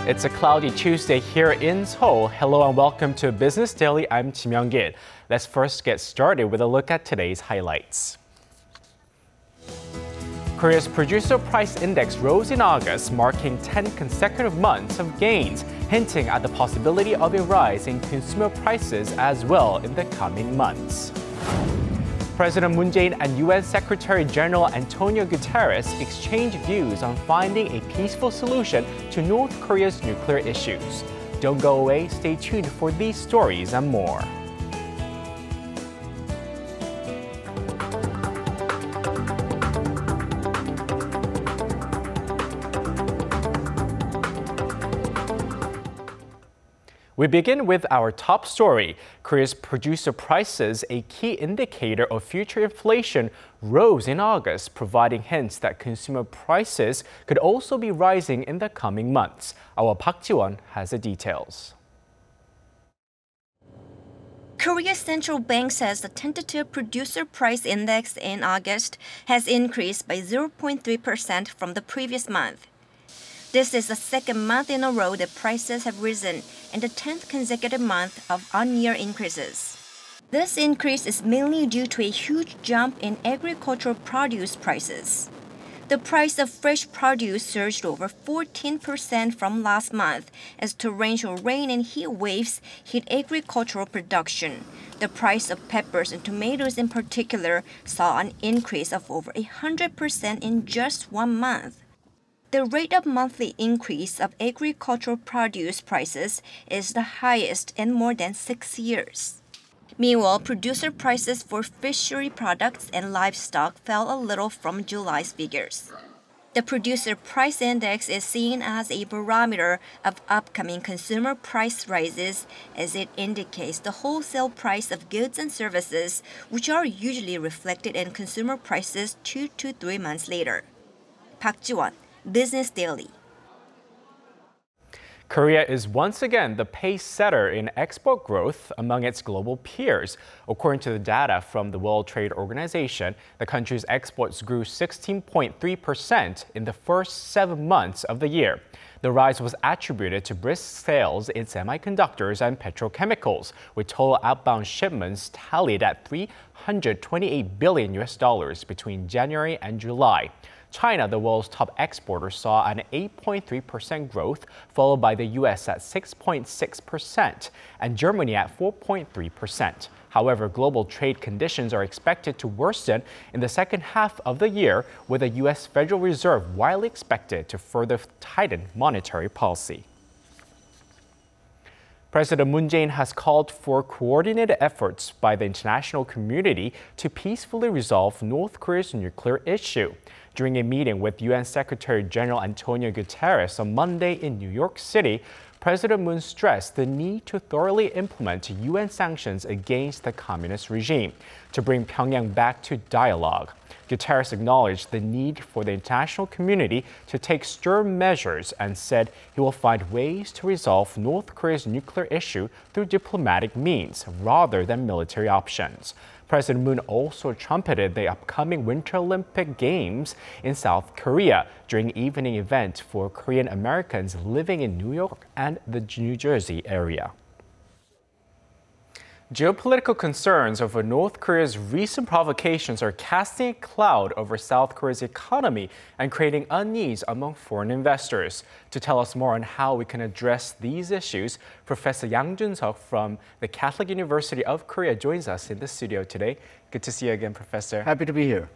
It's a cloudy Tuesday here in Seoul. Hello and welcome to Business Daily. I'm Kim Young-gil. Let's first get started with a look at today's highlights. Korea's producer price index rose in August, marking 10 consecutive months of gains, hinting at the possibility of a rise in consumer prices as well in the coming months. President Moon Jae-in and UN Secretary-General Antonio Guterres exchanged views on finding a peaceful solution to North Korea's nuclear issues. Don't go away, stay tuned for these stories and more. We begin with our top story. Korea's producer prices, a key indicator of future inflation, rose in August, providing hints that consumer prices could also be rising in the coming months. Our Park Ji-won has the details. Korea's central bank says the tentative producer price index in August has increased by 0.3% from the previous month. This is the second month in a row that prices have risen and the 10th consecutive month of on-year increases. This increase is mainly due to a huge jump in agricultural produce prices. The price of fresh produce surged over 14% from last month as torrential rain and heat waves hit agricultural production. The price of peppers and tomatoes in particular saw an increase of over 100% in just 1 month. The rate of monthly increase of agricultural produce prices is the highest in more than 6 years. Meanwhile, producer prices for fishery products and livestock fell a little from July's figures. The producer price index is seen as a barometer of upcoming consumer price rises as it indicates the wholesale price of goods and services, which are usually reflected in consumer prices 2 to 3 months later. Park Ji-won, Business Daily. Korea is once again the pace setter in export growth among its global peers. According to the data from the World Trade Organization, the country's exports grew 16.3% in the first 7 months of the year. The rise was attributed to brisk sales in semiconductors and petrochemicals, with total outbound shipments tallied at $328 billion between January and July. China, the world's top exporter, saw an 8.3% growth, followed by the U.S. at 6.6% and Germany at 4.3%. However, global trade conditions are expected to worsen in the second half of the year, with the U.S. Federal Reserve widely expected to further tighten monetary policy. President Moon Jae-in has called for coordinated efforts by the international community to peacefully resolve North Korea's nuclear issue. During a meeting with UN Secretary-General Antonio Guterres on Monday in New York City, President Moon stressed the need to thoroughly implement UN sanctions against the communist regime to bring Pyongyang back to dialogue. Guterres acknowledged the need for the international community to take stern measures and said he will find ways to resolve North Korea's nuclear issue through diplomatic means rather than military options. President Moon also trumpeted the upcoming Winter Olympic Games in South Korea during an evening event for Korean Americans living in New York and the New Jersey area. Geopolitical concerns over North Korea's recent provocations are casting a cloud over South Korea's economy and creating unease among foreign investors. To tell us more on how we can address these issues, Professor Yang Jun-seok from the Catholic University of Korea joins us in the studio today. Good to see you again, Professor. Happy to be here.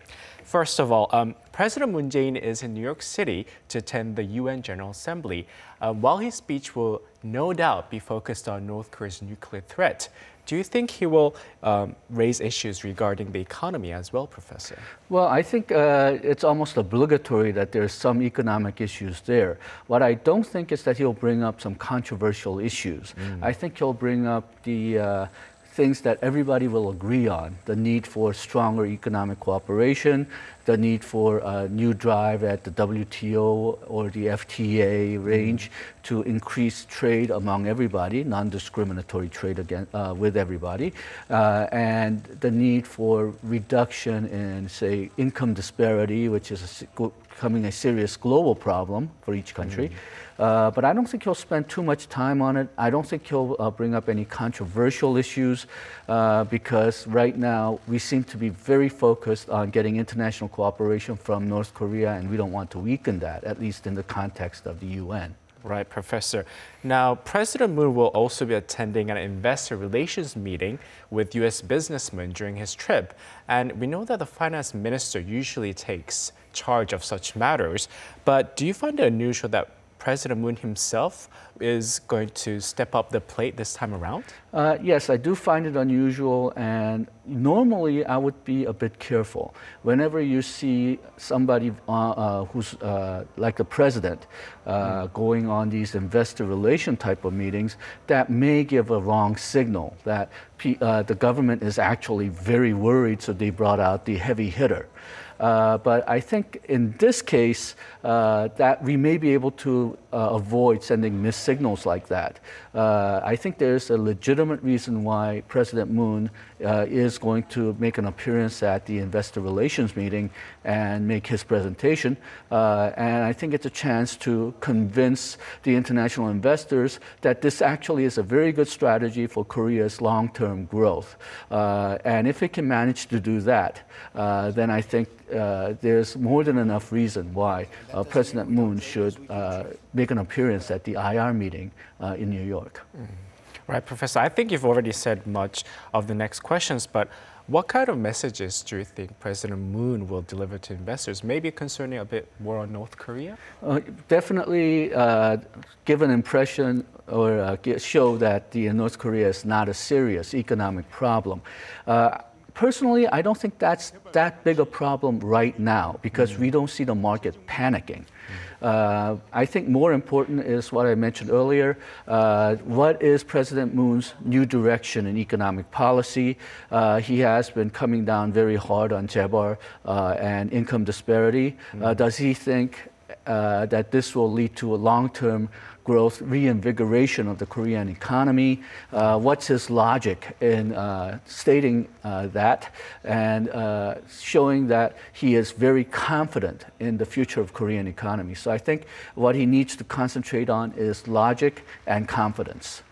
First of all, President Moon Jae-in is in New York City to attend the UN General Assembly. While his speech will no doubt be focused on North Korea's nuclear threat, do you think he will raise issues regarding the economy as well, Professor? Well, I think it's almost obligatory that there's some economic issues there. What I don't think is that he'll bring up some controversial issues. I think he'll bring up the things that everybody will agree on: the need for stronger economic cooperation, the need for a new drive at the WTO or the FTA range to increase trade among everybody, non-discriminatory trade with everybody, and the need for reduction in, say, income disparity, which is becoming a serious global problem for each country. But I don't think he'll spend too much time on it. I don't think he'll bring up any controversial issues because right now we seem to be very focused on getting international cooperation from North Korea, and we don't want to weaken that, at least in the context of the UN. Right, Professor. Now, President Moon will also be attending an investor relations meeting with U.S. businessmen during his trip. And we know that the finance minister usually takes charge of such matters. But do you find it unusual that President Moon himself is going to step up the plate this time around? Yes, I do find it unusual, and normally I would be a bit careful. Whenever you see somebody who's like the president going on these investor relation type of meetings, that may give a wrong signal that the government is actually very worried, so they brought out the heavy hitter. But I think in this case that we may be able to avoid sending missed signals like that. I think there's a legitimate reason why President Moon is going to make an appearance at the investor relations meeting and make his presentation. And I think it's a chance to convince the international investors that this actually is a very good strategy for Korea's long-term growth. And if it can manage to do that, then I think there's more than enough reason why President Moon should make an appearance at the IR meeting in New York. Right, Professor. I think you've already said much of the next questions, but what kind of messages do you think President Moon will deliver to investors, maybe concerning a bit more on North Korea? Definitely give an impression or show that North Korea is not a serious economic problem. Personally, I don't think that's that big a problem right now because we don't see the market panicking. I think more important is what I mentioned earlier. What is President Moon's new direction in economic policy? He has been coming down very hard on 재벌 and income disparity. Does he think that this will lead to a long-term growth, reinvigoration of the Korean economy? What's his logic in stating that and showing that he is very confident in the future of Korean economy? So I think what he needs to concentrate on is logic and confidence.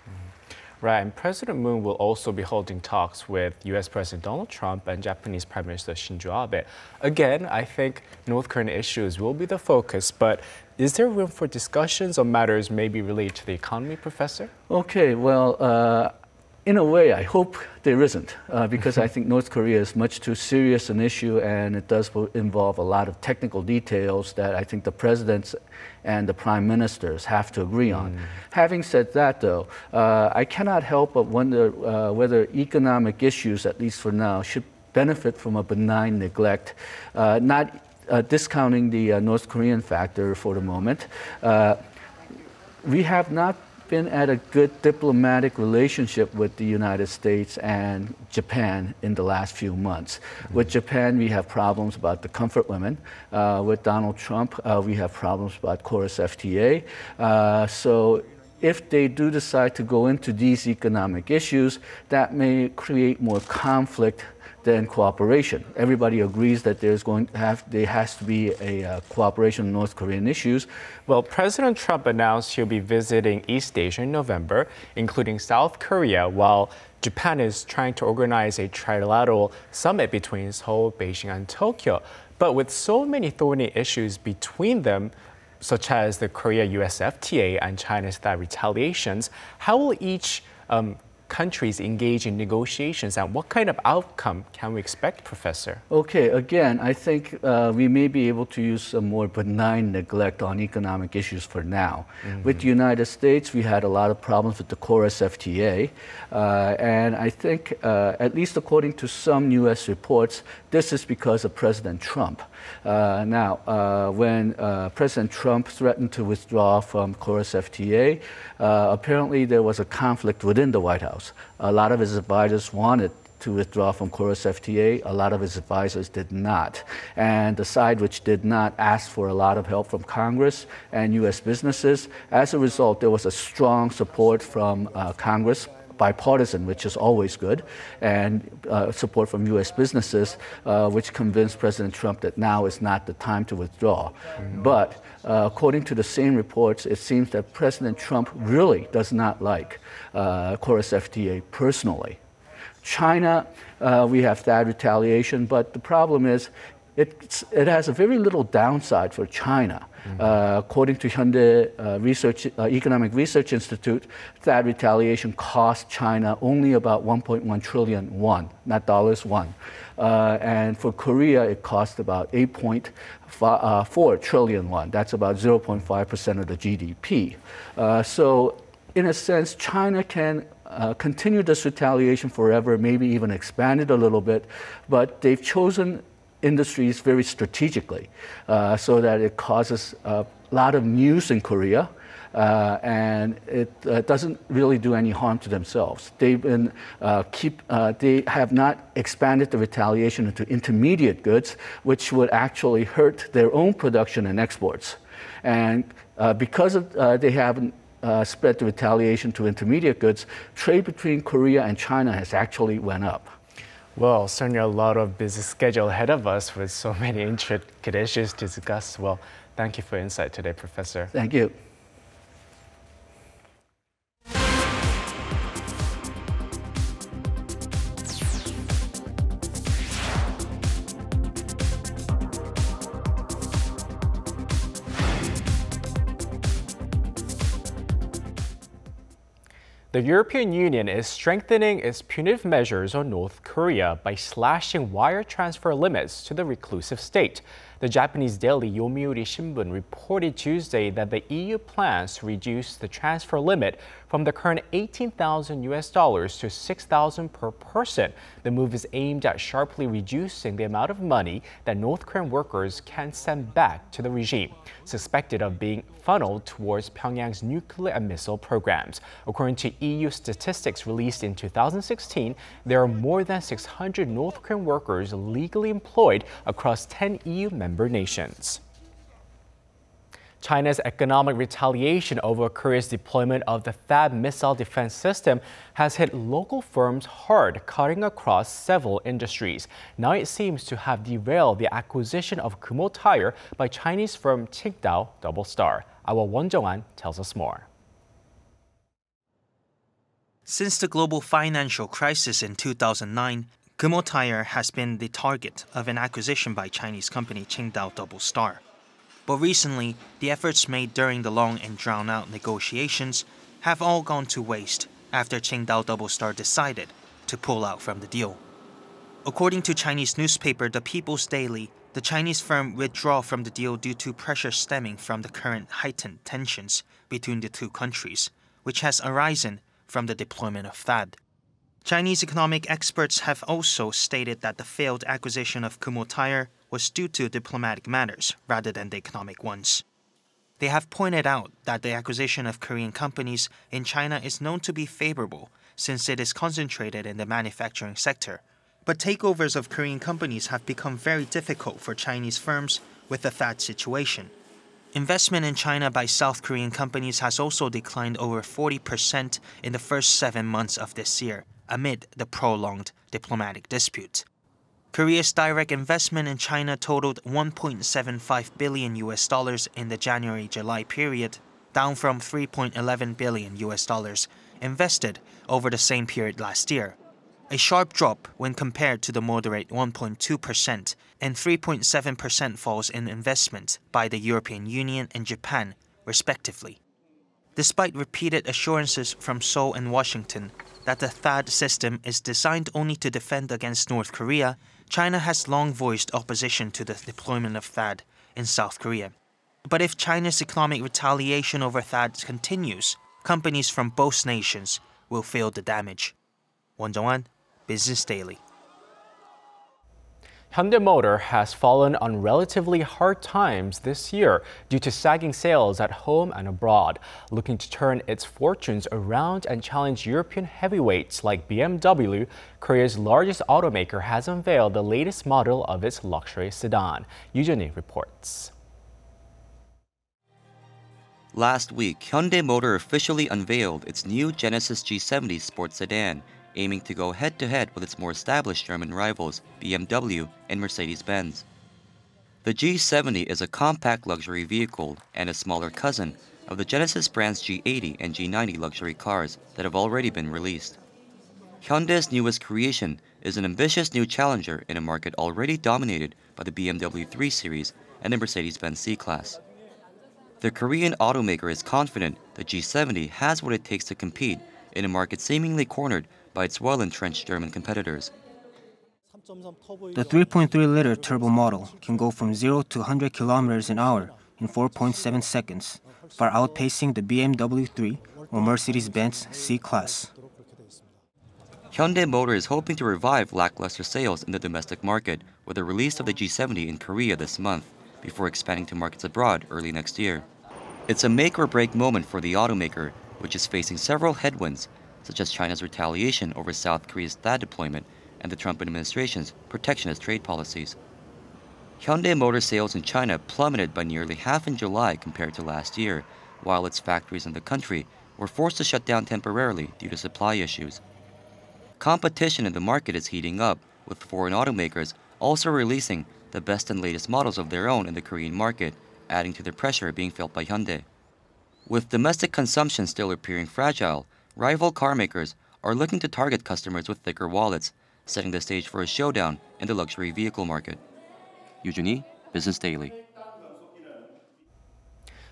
Right, and President Moon will also be holding talks with U.S. President Donald Trump and Japanese Prime Minister Shinzo Abe. Again, I think North Korean issues will be the focus, but is there room for discussions on matters maybe related to the economy, Professor? Okay, well, in a way, I hope there isn't, because I think North Korea is much too serious an issue, and it does involve a lot of technical details that I think the presidents and the prime ministers have to agree on. Having said that, though, I cannot help but wonder whether economic issues, at least for now, should benefit from a benign neglect, not discounting the North Korean factor for the moment. We have not been at a good diplomatic relationship with the United States and Japan in the last few months. With Japan, we have problems about the comfort women. With Donald Trump, we have problems about Chorus FTA. So if they do decide to go into these economic issues, that may create more conflict than cooperation. Everybody agrees that there has to be a cooperation on North Korean issues. Well, President Trump announced he'll be visiting East Asia in November, including South Korea, while Japan is trying to organize a trilateral summit between Seoul, Beijing, and Tokyo. But with so many thorny issues between them, such as the Korea-US FTA and China's retaliations, how will each countries engage in negotiations, and what kind of outcome can we expect, Professor? Okay, again, I think we may be able to use some more benign neglect on economic issues for now. With the United States, we had a lot of problems with the Chorus FTA, and I think, at least according to some U.S. reports, this is because of President Trump. When President Trump threatened to withdraw from Chorus FTA, apparently there was a conflict within the White House. House. A lot of his advisors wanted to withdraw from Korea's FTA. A lot of his advisors did not. And the side which did not ask for a lot of help from Congress and U.S. businesses. As a result, there was a strong support from Congress, bipartisan, which is always good, and support from U.S. businesses, which convinced President Trump that now is not the time to withdraw. But according to the same reports, it seems that President Trump really does not like Korea's FTA personally. China, we have that retaliation, but the problem is it has a very little downside for China. According to Hyundai Economic Research Institute, that retaliation cost China only about 1.1 trillion won, not dollars, won. And for Korea, it cost about 8.4 trillion won. That's about 0.5% of the GDP. So in a sense, China can continue this retaliation forever, maybe even expand it a little bit, but they've chosen industries very strategically so that it causes a lot of news in Korea and it doesn't really do any harm to themselves. They've been they have not expanded the retaliation into intermediate goods, which would actually hurt their own production and exports. And because they haven't spread the retaliation to intermediate goods, trade between Korea and China has actually went up. Well, certainly a lot of busy schedule ahead of us with so many intricate issues to discuss. Well, thank you for your insight today, Professor. Thank you. The European Union is strengthening its punitive measures on North Korea by slashing wire transfer limits to the reclusive state. The Japanese daily Yomiuri Shimbun reported Tuesday that the EU plans to reduce the transfer limit from the current $18,000 to $6,000 per person. The move is aimed at sharply reducing the amount of money that North Korean workers can send back to the regime, suspected of being funneled towards Pyongyang's nuclear and missile programs. According to EU statistics released in 2016, there are more than 600 North Korean workers legally employed across 10 EU member nations. China's economic retaliation over Korea's deployment of the THAAD missile defense system has hit local firms hard, cutting across several industries. Now it seems to have derailed the acquisition of Kumho Tire by Chinese firm Qingdao Double Star. Our Won Jong-an tells us more. Since the global financial crisis in 2009, Kumho Tire has been the target of an acquisition by Chinese company Qingdao Double Star. But recently, the efforts made during the long and drawn-out negotiations have all gone to waste after Qingdao Double Star decided to pull out from the deal. According to Chinese newspaper The People's Daily, the Chinese firm withdrew from the deal due to pressure stemming from the current heightened tensions between the two countries, which has arisen from the deployment of THAAD. Chinese economic experts have also stated that the failed acquisition of Kumho Tire was due to diplomatic matters rather than the economic ones. They have pointed out that the acquisition of Korean companies in China is known to be favorable since it is concentrated in the manufacturing sector. But takeovers of Korean companies have become very difficult for Chinese firms with the THAAD situation. Investment in China by South Korean companies has also declined over 40% in the first 7 months of this year, amid the prolonged diplomatic dispute. Korea's direct investment in China totaled $1.75 billion in the January-July period, down from $3.11 billion invested over the same period last year. A sharp drop when compared to the moderate 1.2% and 3.7% falls in investment by the European Union and Japan, respectively. Despite repeated assurances from Seoul and Washington that the THAAD system is designed only to defend against North Korea, China has long voiced opposition to the deployment of THAAD in South Korea. But if China's economic retaliation over THAAD continues, companies from both nations will feel the damage. Won Jong-an, Business Daily. Hyundai Motor has fallen on relatively hard times this year due to sagging sales at home and abroad. Looking to turn its fortunes around and challenge European heavyweights like BMW, Korea's largest automaker has unveiled the latest model of its luxury sedan. Yoo Jun-hee reports. Last week, Hyundai Motor officially unveiled its new Genesis G70 sports sedan, aiming to go head-to-head with its more established German rivals, BMW and Mercedes-Benz. The G70 is a compact luxury vehicle and a smaller cousin of the Genesis brand's G80 and G90 luxury cars that have already been released. Hyundai's newest creation is an ambitious new challenger in a market already dominated by the BMW 3 Series and the Mercedes-Benz C-Class. The Korean automaker is confident the G70 has what it takes to compete in a market seemingly cornered by its well-entrenched German competitors. The 3.3-liter turbo model can go from 0 to 100 kilometers an hour in 4.7 seconds, far outpacing the BMW 3 or Mercedes-Benz C-Class. Hyundai Motor is hoping to revive lackluster sales in the domestic market with the release of the G70 in Korea this month, before expanding to markets abroad early next year. It's a make-or-break moment for the automaker, which is facing several headwinds, such as China's retaliation over South Korea's THAAD deployment and the Trump administration's protectionist trade policies. Hyundai Motor sales in China plummeted by nearly half in July compared to last year, while its factories in the country were forced to shut down temporarily due to supply issues. Competition in the market is heating up, with foreign automakers also releasing the best and latest models of their own in the Korean market, adding to the pressure being felt by Hyundai. With domestic consumption still appearing fragile, rival car makers are looking to target customers with thicker wallets, setting the stage for a showdown in the luxury vehicle market. Yoo Jun-hee, Business Daily.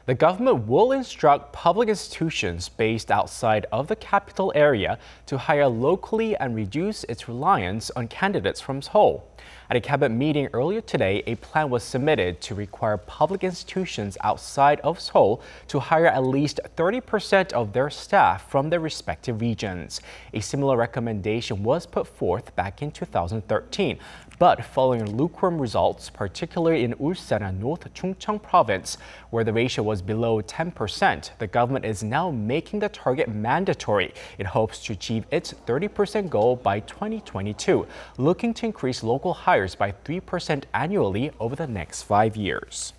The government will instruct public institutions based outside of the capital area to hire locally and reduce its reliance on candidates from Seoul. At a cabinet meeting earlier today, a plan was submitted to require public institutions outside of Seoul to hire at least 30% of their staff from their respective regions. A similar recommendation was put forth back in 2013. But following lukewarm results, particularly in Ulsan and North Chungcheong province, where the ratio was below 10%, the government is now making the target mandatory. It hopes to achieve its 30% goal by 2022, looking to increase local hires by 3% annually over the next 5 years.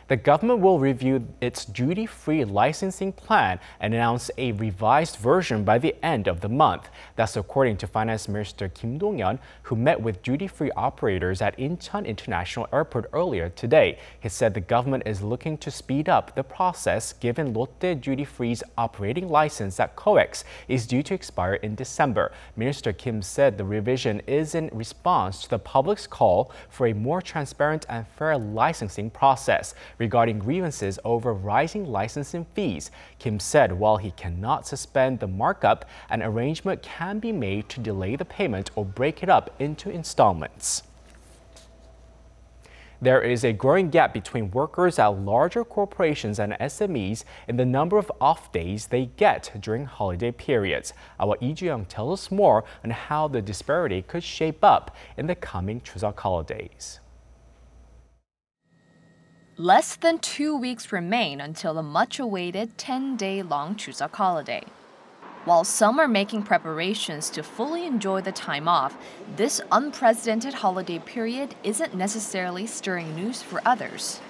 The government will review its duty-free licensing plan and announce a revised version by the end of the month. That's according to Finance Minister Kim Dong-yeon, who met with duty-free operators at Incheon International Airport earlier today. He said the government is looking to speed up the process given Lotte Duty-Free's operating license at COEX is due to expire in December. Minister Kim said the revision is in response to the public's call for a more transparent and fair licensing process. Regarding grievances over rising licensing fees, Kim said while he cannot suspend the markup, an arrangement can be made to delay the payment or break it up into installments. There is a growing gap between workers at larger corporations and SMEs in the number of off days they get during holiday periods. Our Lee Ju-young tells us more on how the disparity could shape up in the coming Chuseok holidays. Less than 2 weeks remain until the much-awaited 10-day-long Chuseok holiday. While some are making preparations to fully enjoy the time off, this unprecedented holiday period isn't necessarily stirring news for others.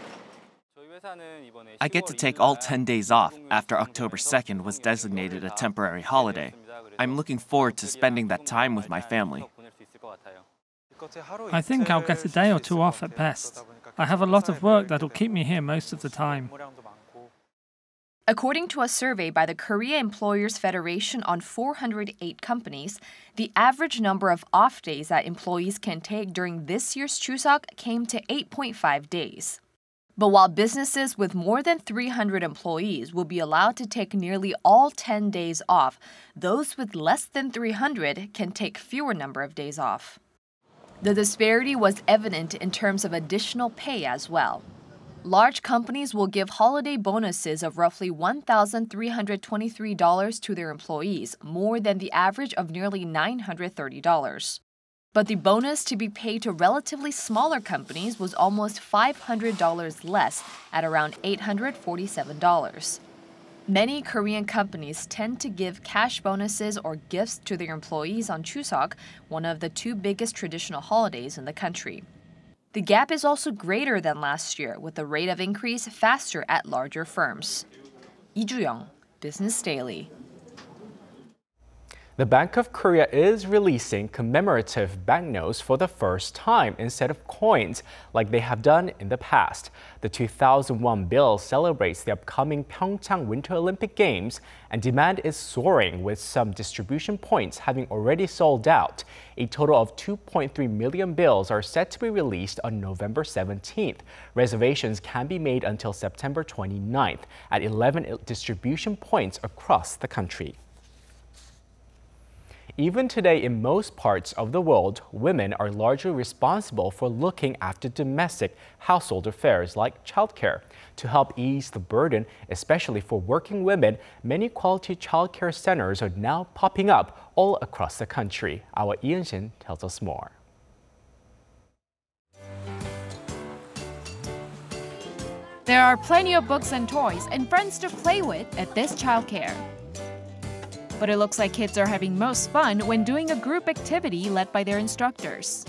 I get to take all 10 days off after October 2nd was designated a temporary holiday. I'm looking forward to spending that time with my family. I think I'll get a day or two off at best. I have a lot of work that'll keep me here most of the time. According to a survey by the Korea Employers Federation on 408 companies, the average number of off days that employees can take during this year's Chuseok came to 8.5 days. But while businesses with more than 300 employees will be allowed to take nearly all 10 days off, those with less than 300 can take fewer number of days off. The disparity was evident in terms of additional pay as well. Large companies will give holiday bonuses of roughly $1,323 to their employees, more than the average of nearly $930. But the bonus to be paid to relatively smaller companies was almost $500 less at around $847. Many Korean companies tend to give cash bonuses or gifts to their employees on Chuseok, one of the two biggest traditional holidays in the country. The gap is also greater than last year, with the rate of increase faster at larger firms. Lee Ju-young, Business Daily. The Bank of Korea is releasing commemorative banknotes for the first time instead of coins, like they have done in the past. The 2001 bill celebrates the upcoming Pyeongchang Winter Olympic Games, and demand is soaring, with some distribution points having already sold out. A total of 2.3 million bills are set to be released on November 17th. Reservations can be made until September 29th at 11 distribution points across the country. Even today, in most parts of the world, women are largely responsible for looking after domestic household affairs like childcare. To help ease the burden, especially for working women, many quality childcare centers are now popping up all across the country. Our Ian Shin tells us more. There are plenty of books and toys and friends to play with at this childcare. But it looks like kids are having most fun when doing a group activity led by their instructors.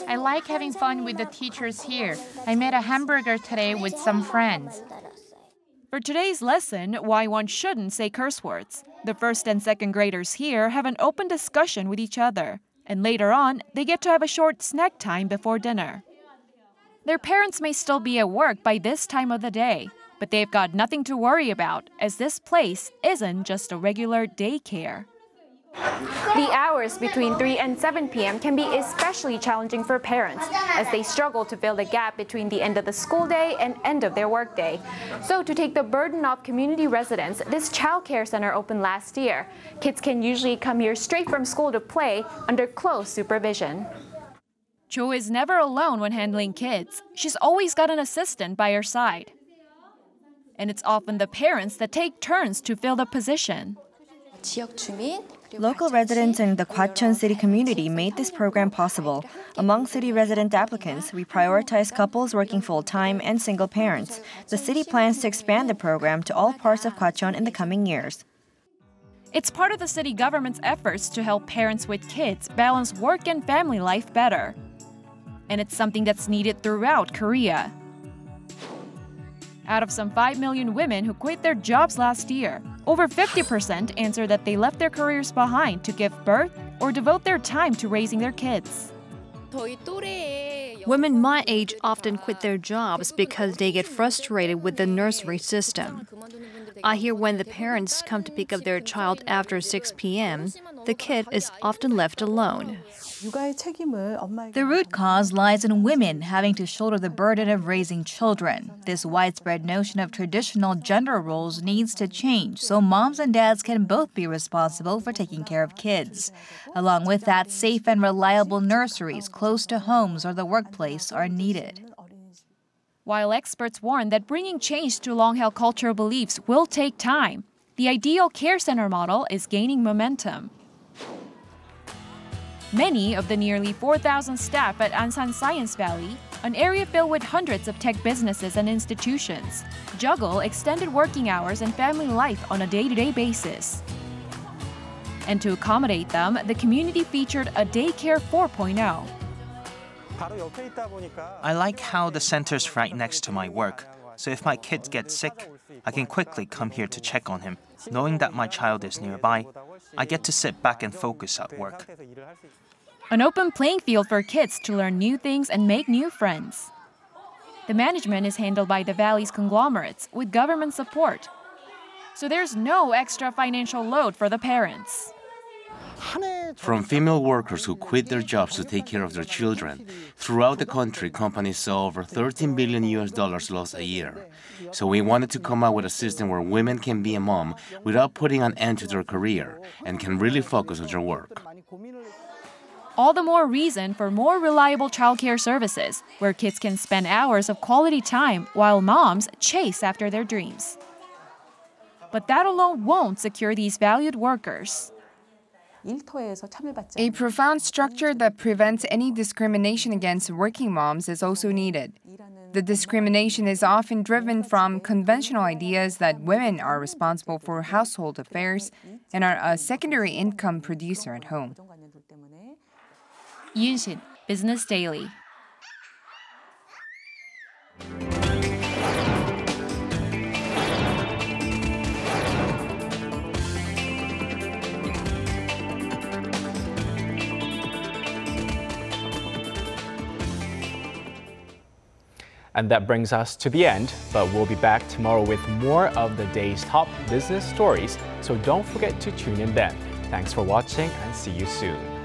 I like having fun with the teachers here. I made a hamburger today with some friends. For today's lesson, why one shouldn't say curse words, the first and second graders here have an open discussion with each other. And later on, they get to have a short snack time before dinner. Their parents may still be at work by this time of the day, but they've got nothing to worry about, as this place isn't just a regular daycare. The hours between 3 and 7 p.m. can be especially challenging for parents, as they struggle to fill the gap between the end of the school day and end of their workday. So to take the burden off community residents, this childcare center opened last year. Kids can usually come here straight from school to play under close supervision. Cho is never alone when handling kids. She's always got an assistant by her side. And it's often the parents that take turns to fill the position. Local residents in the Gwacheon city community made this program possible. Among city resident applicants, we prioritize couples working full-time and single parents. The city plans to expand the program to all parts of Gwacheon in the coming years. It's part of the city government's efforts to help parents with kids balance work and family life better. And it's something that's needed throughout Korea. Out of some 5 million women who quit their jobs last year, over 50% answer that they left their careers behind to give birth or devote their time to raising their kids. Women my age often quit their jobs because they get frustrated with the nursery system. I hear when the parents come to pick up their child after 6 p.m., the kid is often left alone. The root cause lies in women having to shoulder the burden of raising children. This widespread notion of traditional gender roles needs to change so moms and dads can both be responsible for taking care of kids. Along with that, safe and reliable nurseries close to homes or the workplace are needed. While experts warn that bringing change to long-held cultural beliefs will take time, the ideal care center model is gaining momentum. Many of the nearly 4,000 staff at Ansan Science Valley, an area filled with hundreds of tech businesses and institutions, juggle extended working hours and family life on a day-to-day basis. And to accommodate them, the community featured a Daycare 4.0. I like how the center's right next to my work, so if my kids get sick, I can quickly come here to check on him. Knowing that my child is nearby, I get to sit back and focus at work. An open playing field for kids to learn new things and make new friends. The management is handled by the valley's conglomerates with government support. So there's no extra financial load for the parents. From female workers who quit their jobs to take care of their children, throughout the country, companies saw over $13 billion lost a year. So we wanted to come out with a system where women can be a mom without putting an end to their career and can really focus on their work. All the more reason for more reliable childcare services, where kids can spend hours of quality time while moms chase after their dreams. But that alone won't secure these valued workers. A profound structure that prevents any discrimination against working moms is also needed. The discrimination is often driven from conventional ideas that women are responsible for household affairs and are a secondary income producer at home. Yoon-shin, Business Daily. And that brings us to the end, but we'll be back tomorrow with more of the day's top business stories, so don't forget to tune in then. Thanks for watching and see you soon.